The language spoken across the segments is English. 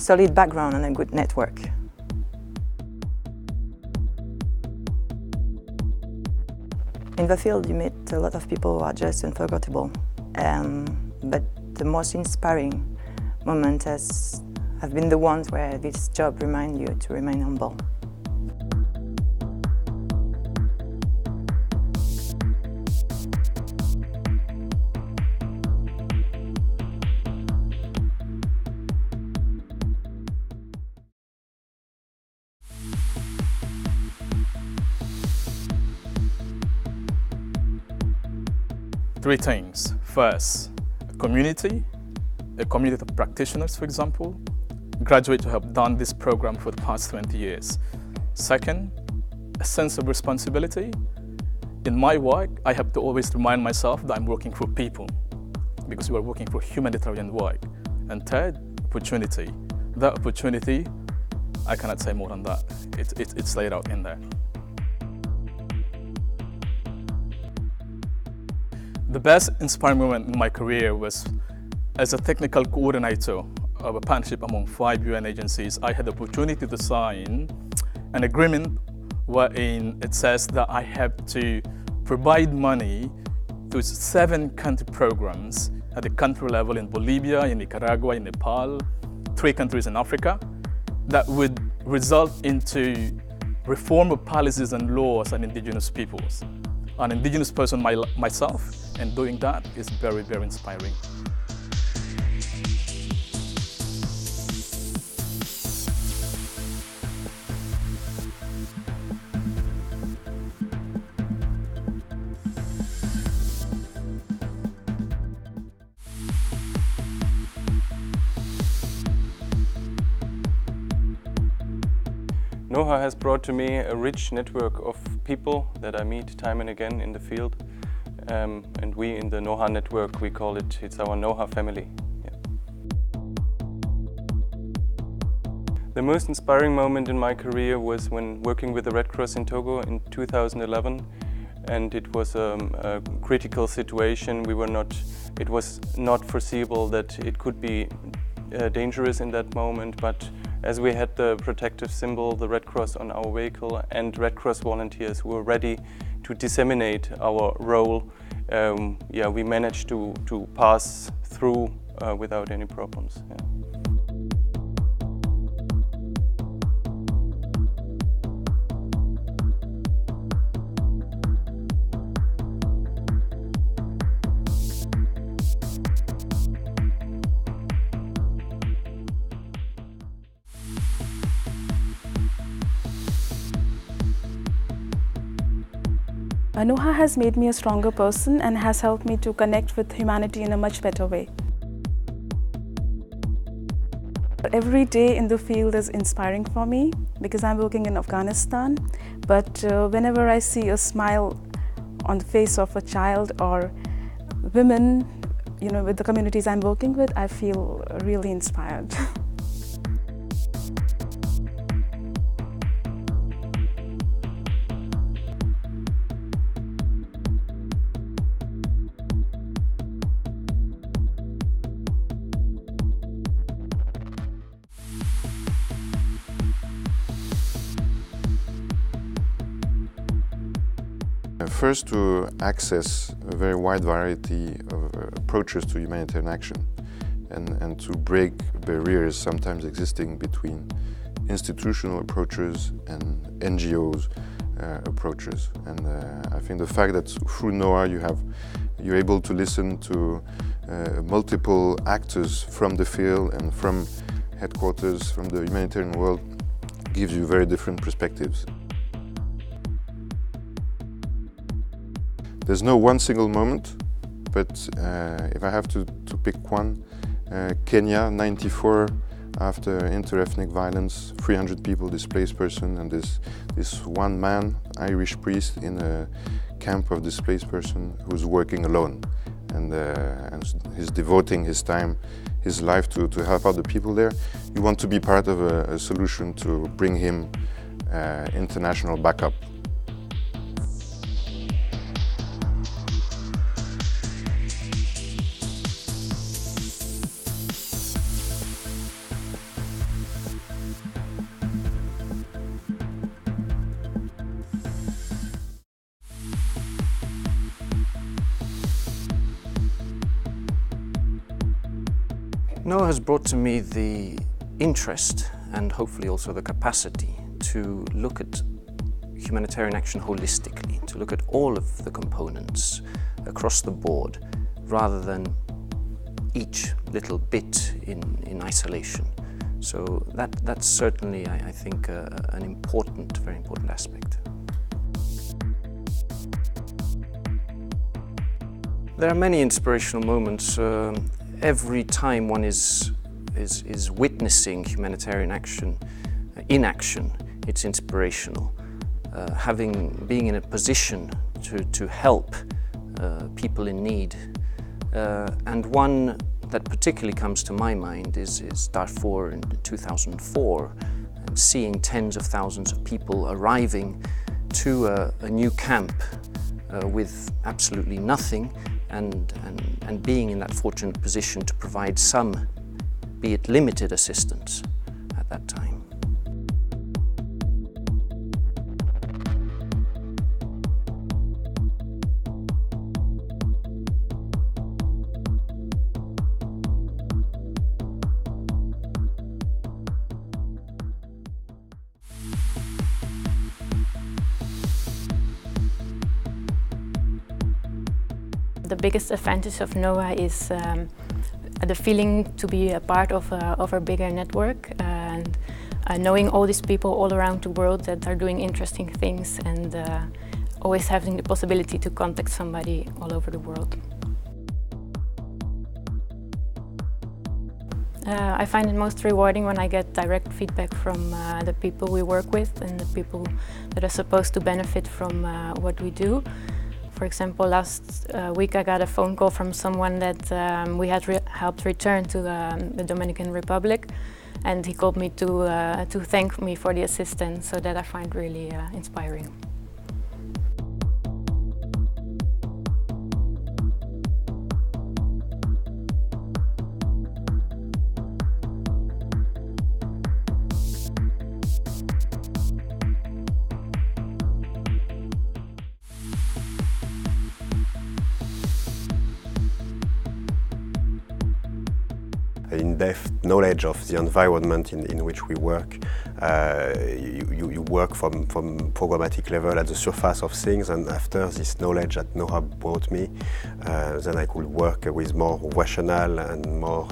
solid background and a good network. In the field, you meet a lot of people who are just unforgettable, but the most inspiring moment have been the ones where this job reminds you to remain humble. Three things. First, a community of practitioners, for example, graduates who have done this program for the past 20 years. Second, a sense of responsibility. In my work, I have to always remind myself that I'm working for people, because we are working for humanitarian work. And third, opportunity. That opportunity, I cannot say more than that. It's laid out in there. The best inspiring moment in my career was as a technical coordinator of a partnership among 5 UN agencies. I had the opportunity to sign an agreement wherein it says that I have to provide money to 7 country programs at the country level in Bolivia, in Nicaragua, in Nepal, 3 countries in Africa, that would result into reform of policies and laws on indigenous peoples. An indigenous person myself, and doing that is very, very inspiring. NOHA has brought to me a rich network of people that I meet time and again in the field. And we in the NOHA network, we call it's our NOHA family. Yeah. The most inspiring moment in my career was when working with the Red Cross in Togo in 2011. And it was a critical situation. It was not foreseeable that it could be dangerous in that moment, but as we had the protective symbol, the Red Cross, on our vehicle, and Red Cross volunteers who were ready to disseminate our role, we managed to pass through without any problems. Yeah. NOHA has made me a stronger person and has helped me to connect with humanity in a much better way. Every day in the field is inspiring for me because I'm working in Afghanistan, but whenever I see a smile on the face of a child or women, with the communities I'm working with, I feel really inspired. First, to access a very wide variety of approaches to humanitarian action and to break barriers sometimes existing between institutional approaches and NGOs approaches. And I think the fact that through NOHA you're able to listen to multiple actors from the field and from headquarters, from the humanitarian world, gives you very different perspectives. There's no one single moment, but if I have to pick one, Kenya, 94, after inter-ethnic violence, 300 people displaced person, and this one man, Irish priest, in a camp of displaced person who's working alone, and he's devoting his time, his life to help out the people there. You want to be part of a solution to bring him international backup. NOHA has brought to me the interest and hopefully also the capacity to look at humanitarian action holistically, to look at all of the components across the board rather than each little bit in isolation. So that's certainly, I think, an important, very important aspect. There are many inspirational moments. Every time one is witnessing humanitarian action in action, it's inspirational. Being in a position to help people in need. And one that particularly comes to my mind is Darfur in 2004, and seeing tens of thousands of people arriving to a new camp with absolutely nothing, and being in that fortunate position to provide some, be it limited, assistance at that time. The biggest advantage of NOHA is the feeling to be a part of a bigger network, and knowing all these people all around the world that are doing interesting things, and always having the possibility to contact somebody all over the world. I find it most rewarding when I get direct feedback from the people we work with and the people that are supposed to benefit from what we do. For example, last week I got a phone call from someone that we had helped return to the Dominican Republic, and he called me to thank me for the assistance, so that I find really inspiring. In-depth knowledge of the environment in which we work. You work from programmatic level at the surface of things, and after this knowledge that NOHA brought me, then I could work with more rational and more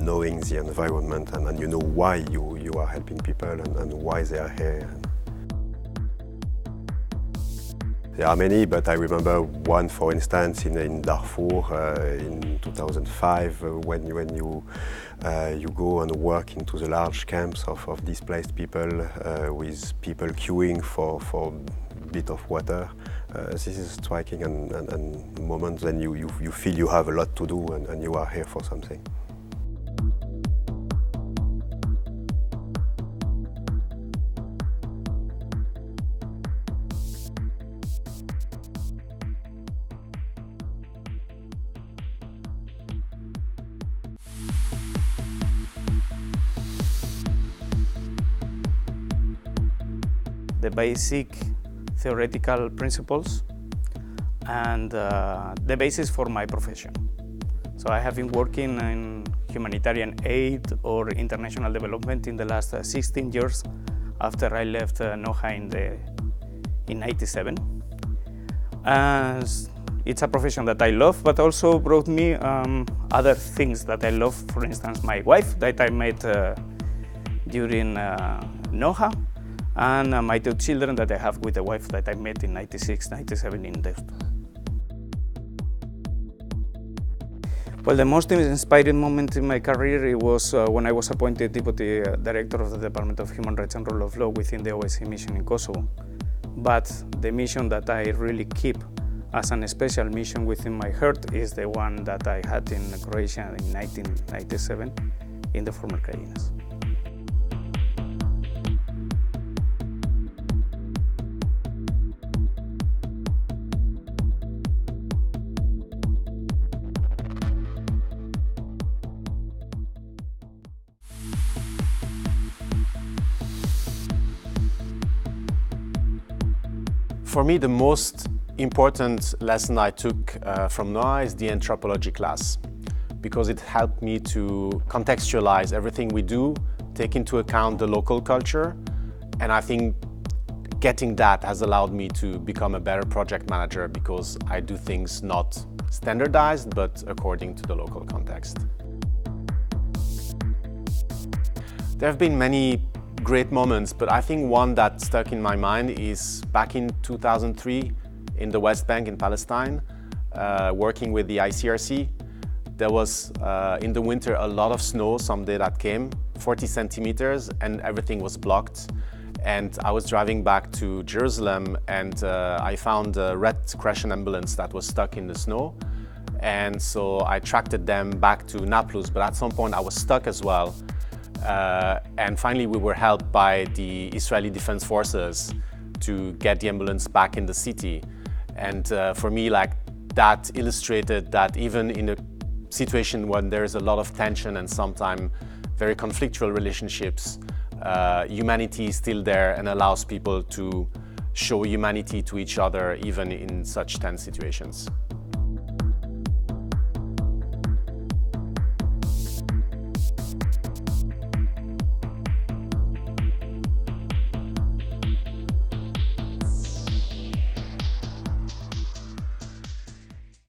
knowing the environment, and you know why you are helping people and why they are here. There are many, but I remember one, for instance, in Darfur in 2005, when you go and work into the large camps of displaced people, with people queuing for a bit of water. This is striking and moment when you feel you have a lot to do and you are here for something. The basic theoretical principles and the basis for my profession. So I have been working in humanitarian aid or international development in the last 16 years after I left NOHA in '97. It's a profession that I love, but also brought me other things that I love. For instance, my wife that I met during NOHA, and my two children that I have with the wife that I met in '96, '97 in Deusto. Well, the most inspiring moment in my career it was when I was appointed Deputy Director of the Department of Human Rights and Rule of Law within the OSCE mission in Kosovo. But the mission that I really keep as a special mission within my heart is the one that I had in Croatia in 1997 in the former Guinard. For me, the most important lesson I took from NOHA is the anthropology class. because it helped me to contextualize everything we do, take into account the local culture, and I think getting that has allowed me to become a better project manager because I do things not standardized, but according to the local context. There have been many great moments, but I think one that stuck in my mind is back in 2003 in the West Bank in Palestine, working with the ICRC. There was, in the winter, a lot of snow someday that came, 40 centimeters, and everything was blocked. And I was driving back to Jerusalem, and I found a Red Crescent ambulance that was stuck in the snow. And so I tracked them back to Nablus, but at some point I was stuck as well. And finally we were helped by the Israeli Defense Forces to get the ambulance back in the city. And for me, like, that illustrated that even in a situation when there is a lot of tension and sometimes very conflictual relationships, humanity is still there and allows people to show humanity to each other even in such tense situations.